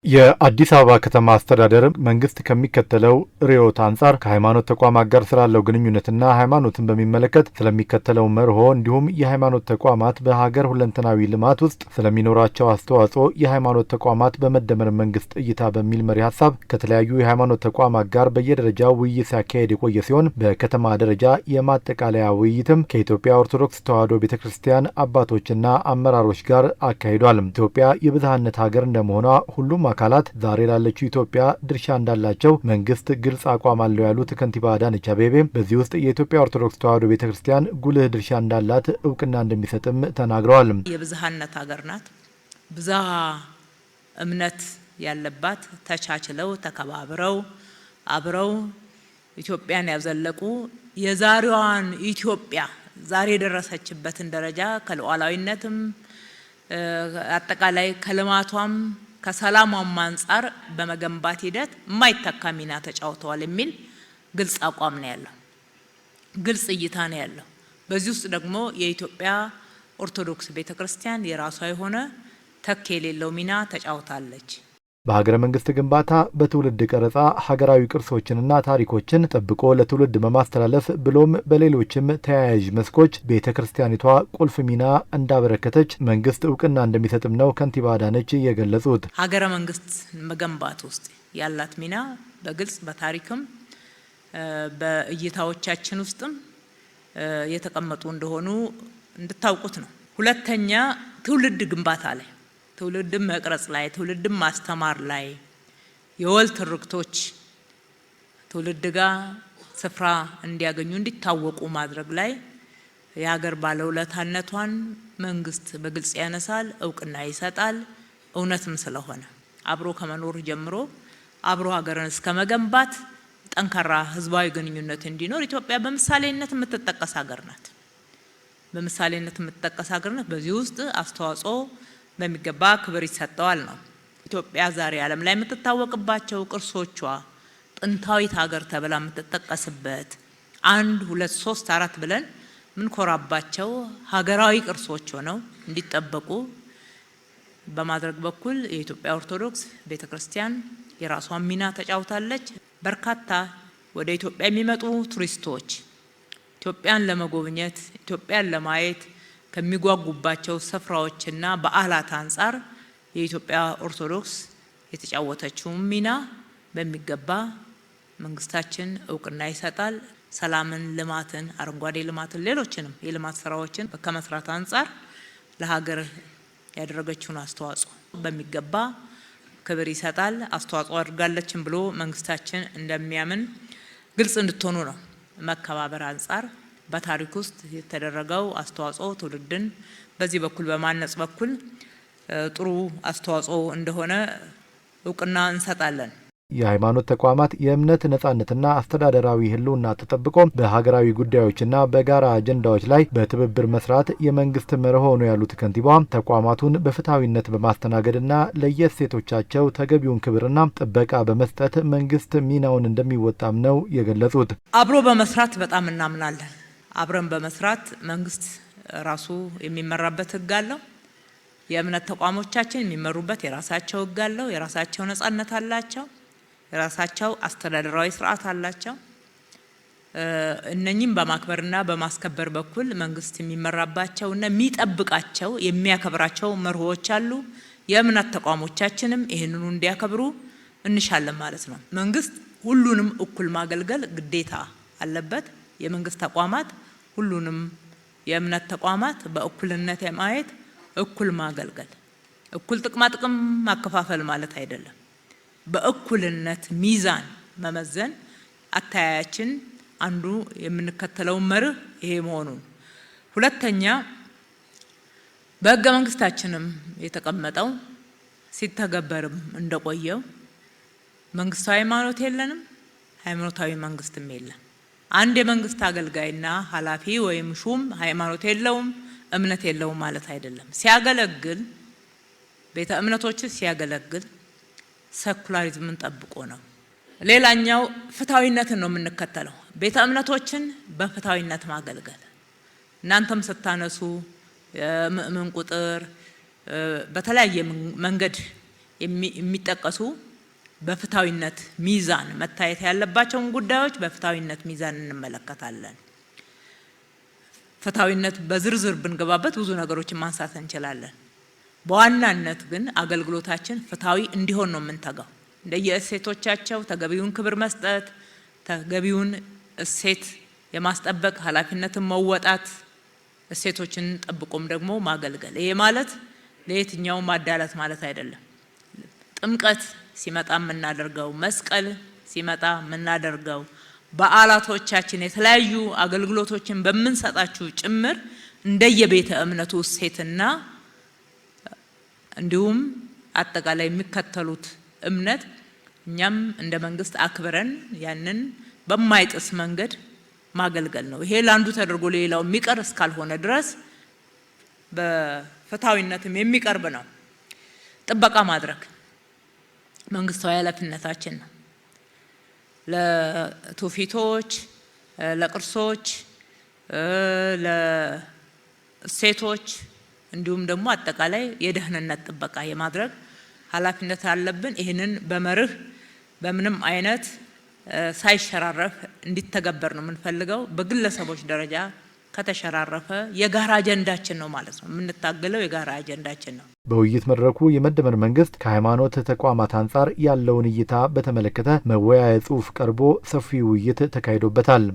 የአዲስ አበባ ከተማ አስተዳደር መንግስት ከሚከተለው ርዕዮተ አንጻር ከሃይማኖት ተቋማት ጋር ስላለው ግንኙነትና ሃይማኖትን በሚመለከት ስለሚከተለው መርሆ እንዲሁም የሃይማኖት ተቋማት በሀገር ሁለንተናዊ ልማት ውስጥ ስለሚኖራቸው አስተዋጽኦ የሃይማኖት ተቋማት በመደመር መንግስት እይታ በሚል መሪ ሀሳብ ከተለያዩ የሃይማኖት ተቋማት ጋር በየደረጃው ውይይት ሲያካሄድ የቆየ ሲሆን በከተማ ደረጃ የማጠቃለያ ውይይትም ከኢትዮጵያ ኦርቶዶክስ ተዋሕዶ ቤተክርስቲያን አባቶችና አመራሮች ጋር አካሂዷል። ኢትዮጵያ የብዝሃነት ሀገር እንደመሆኗ ሁሉም አካላት ዛሬ ላለችው ኢትዮጵያ ድርሻ እንዳላቸው መንግስት ግልጽ አቋም አለው ያሉት ከንቲባ አዳነች አቤቤ በዚህ ውስጥ የኢትዮጵያ ኦርቶዶክስ ተዋሕዶ ቤተክርስቲያን ጉልህ ድርሻ እንዳላት እውቅና እንደሚሰጥም ተናግረዋል። የብዝሃነት ሀገር ናት። ብዝሃ እምነት ያለባት ተቻችለው ተከባብረው አብረው ኢትዮጵያን ያዘለቁ የዛሬዋን ኢትዮጵያ ዛሬ የደረሰችበትን ደረጃ ከሉዓላዊነትም አጠቃላይ ከልማቷም ከሰላሟም አንጻር በመገንባት ሂደት የማይተካ ሚና ተጫውተዋል የሚል ግልጽ አቋም ነው ያለው፣ ግልጽ እይታ ነው ያለው። በዚህ ውስጥ ደግሞ የኢትዮጵያ ኦርቶዶክስ ቤተክርስቲያን የራሷ የሆነ ተኪ የሌለው ሚና ተጫውታለች። በሀገረ መንግስት ግንባታ በትውልድ ቀረጻ ሀገራዊ ቅርሶችንና ታሪኮችን ጠብቆ ለትውልድ በማስተላለፍ ብሎም በሌሎችም ተያያዥ መስኮች ቤተክርስቲያኒቷ ቁልፍ ሚና እንዳበረከተች መንግስት እውቅና እንደሚሰጥም ነው ከንቲባ አዳነች የገለጹት። ሀገረ መንግስት መገንባት ውስጥ ያላት ሚና በግልጽ በታሪክም በእይታዎቻችን ውስጥም የተቀመጡ እንደሆኑ እንድታውቁት ነው። ሁለተኛ ትውልድ ግንባታ ላይ ትውልድም መቅረጽ ላይ ትውልድም ማስተማር ላይ የወል ትርክቶች ትውልድ ጋር ስፍራ እንዲያገኙ እንዲታወቁ ማድረግ ላይ የሀገር ባለውለታነቷን መንግስት በግልጽ ያነሳል፣ እውቅና ይሰጣል። እውነትም ስለሆነ አብሮ ከመኖር ጀምሮ አብሮ ሀገርን እስከ መገንባት ጠንካራ ህዝባዊ ግንኙነት እንዲኖር ኢትዮጵያ በምሳሌነት የምትጠቀስ ሀገር ናት። በምሳሌነት የምትጠቀስ ሀገር ናት። በዚህ ውስጥ አስተዋጽኦ በሚገባ ክብር ይሰጠዋል ነው። ኢትዮጵያ ዛሬ ዓለም ላይ የምትታወቅባቸው ቅርሶቿ ጥንታዊት ሀገር ተብላ የምትጠቀስበት 1 2 3 4 ብለን ምንኮራባቸው ሀገራዊ ቅርሶች ሆነው እንዲጠበቁ በማድረግ በኩል የኢትዮጵያ ኦርቶዶክስ ቤተክርስቲያን የራሷን ሚና ተጫውታለች። በርካታ ወደ ኢትዮጵያ የሚመጡ ቱሪስቶች ኢትዮጵያን ለመጎብኘት ኢትዮጵያን ለማየት ከሚጓጉባቸው ስፍራዎችና በዓላት አንጻር የኢትዮጵያ ኦርቶዶክስ የተጫወተችው ሚና በሚገባ መንግስታችን እውቅና ይሰጣል። ሰላምን፣ ልማትን፣ አረንጓዴ ልማትን፣ ሌሎችንም የልማት ስራዎችን ከመስራት አንጻር ለሀገር ያደረገችውን አስተዋጽኦ በሚገባ ክብር ይሰጣል። አስተዋጽኦ አድርጋለችም ብሎ መንግስታችን እንደሚያምን ግልጽ እንድትሆኑ ነው። መከባበር አንጻር በታሪክ ውስጥ የተደረገው አስተዋጽኦ ትውልድን በዚህ በኩል በማነጽ በኩል ጥሩ አስተዋጽኦ እንደሆነ እውቅና እንሰጣለን። የሃይማኖት ተቋማት የእምነት ነጻነትና አስተዳደራዊ ህልውና ተጠብቆ በሀገራዊ ጉዳዮችና በጋራ አጀንዳዎች ላይ በትብብር መስራት የመንግስት መርሆ ነው ያሉት ከንቲባዋ ተቋማቱን በፍትሐዊነት በማስተናገድና ለየሴቶቻቸው ተገቢውን ክብርና ጥበቃ በመስጠት መንግስት ሚናውን እንደሚወጣም ነው የገለጹት። አብሮ በመስራት በጣም እናምናለን። አብረን በመስራት መንግስት ራሱ የሚመራበት ህግ አለው። የእምነት ተቋሞቻችን የሚመሩበት የራሳቸው ህግ አለው። የራሳቸው ነጻነት አላቸው። የራሳቸው አስተዳደራዊ ስርዓት አላቸው። እነኚህም በማክበርና በማስከበር በኩል መንግስት የሚመራባቸውና የሚጠብቃቸው የሚያከብራቸው መርሆዎች አሉ። የእምነት ተቋሞቻችንም ይህንኑ እንዲያከብሩ እንሻለን ማለት ነው። መንግስት ሁሉንም እኩል ማገልገል ግዴታ አለበት። የመንግስት ተቋማት ሁሉንም የእምነት ተቋማት በእኩልነት የማየት እኩል ማገልገል፣ እኩል ጥቅማ ጥቅም ማከፋፈል ማለት አይደለም። በእኩልነት ሚዛን መመዘን አተያያችን አንዱ የምንከተለው መርህ ይሄ መሆኑን፣ ሁለተኛ በህገ መንግስታችንም የተቀመጠው ሲተገበርም እንደቆየው መንግስታዊ ሃይማኖት የለንም፣ ሃይማኖታዊ መንግስትም የለም። አንድ የመንግስት አገልጋይና ኃላፊ ወይም ሹም ሃይማኖት የለውም እምነት የለውም ማለት አይደለም። ሲያገለግል ቤተ እምነቶችን ሲያገለግል ሴኩላሪዝምን ጠብቆ ነው። ሌላኛው ፍትሐዊነትን ነው የምንከተለው። ቤተ እምነቶችን በፍትሐዊነት ማገልገል እናንተም ስታነሱ ምእመን ቁጥር በተለያየ መንገድ የሚጠቀሱ በፍትሃዊነት ሚዛን መታየት ያለባቸውን ጉዳዮች በፍትሃዊነት ሚዛን እንመለከታለን። ፍትሃዊነት በዝርዝር ብንገባበት ብዙ ነገሮችን ማንሳት እንችላለን። በዋናነት ግን አገልግሎታችን ፍትሃዊ እንዲሆን ነው የምንተጋው። እንደየእሴቶቻቸው ተገቢውን ክብር መስጠት፣ ተገቢውን እሴት የማስጠበቅ ኃላፊነትን መወጣት፣ እሴቶችን ጠብቆም ደግሞ ማገልገል። ይሄ ማለት ለየትኛው ማዳላት ማለት አይደለም። ጥምቀት ሲመጣ የምናደርገው፣ መስቀል ሲመጣ የምናደርገው፣ በዓላቶቻችን የተለያዩ አገልግሎቶችን በምንሰጣችሁ ጭምር እንደየቤተ እምነቱ እሴትና እንዲሁም አጠቃላይ የሚከተሉት እምነት እኛም እንደ መንግስት አክብረን ያንን በማይጥስ መንገድ ማገልገል ነው። ይሄ ለአንዱ ተደርጎ ሌላው የሚቀር እስካልሆነ ድረስ በፍትሃዊነትም የሚቀርብ ነው። ጥበቃ ማድረግ መንግስታዊ ኃላፊነታችን ነው። ለትውፊቶች፣ ለቅርሶች፣ ለእሴቶች እንዲሁም ደግሞ አጠቃላይ የደህንነት ጥበቃ የማድረግ ኃላፊነት አለብን። ይህንን በመርህ በምንም አይነት ሳይሸራረፍ እንዲተገበር ነው የምንፈልገው። በግለሰቦች ደረጃ ከተሸራረፈ የጋራ አጀንዳችን ነው ማለት ነው። የምንታገለው የጋራ አጀንዳችን ነው። በውይይት መድረኩ የመደመር መንግስት ከሃይማኖት ተቋማት አንጻር ያለውን እይታ በተመለከተ መወያያ ጽሑፍ ቀርቦ ሰፊ ውይይት ተካሂዶበታል።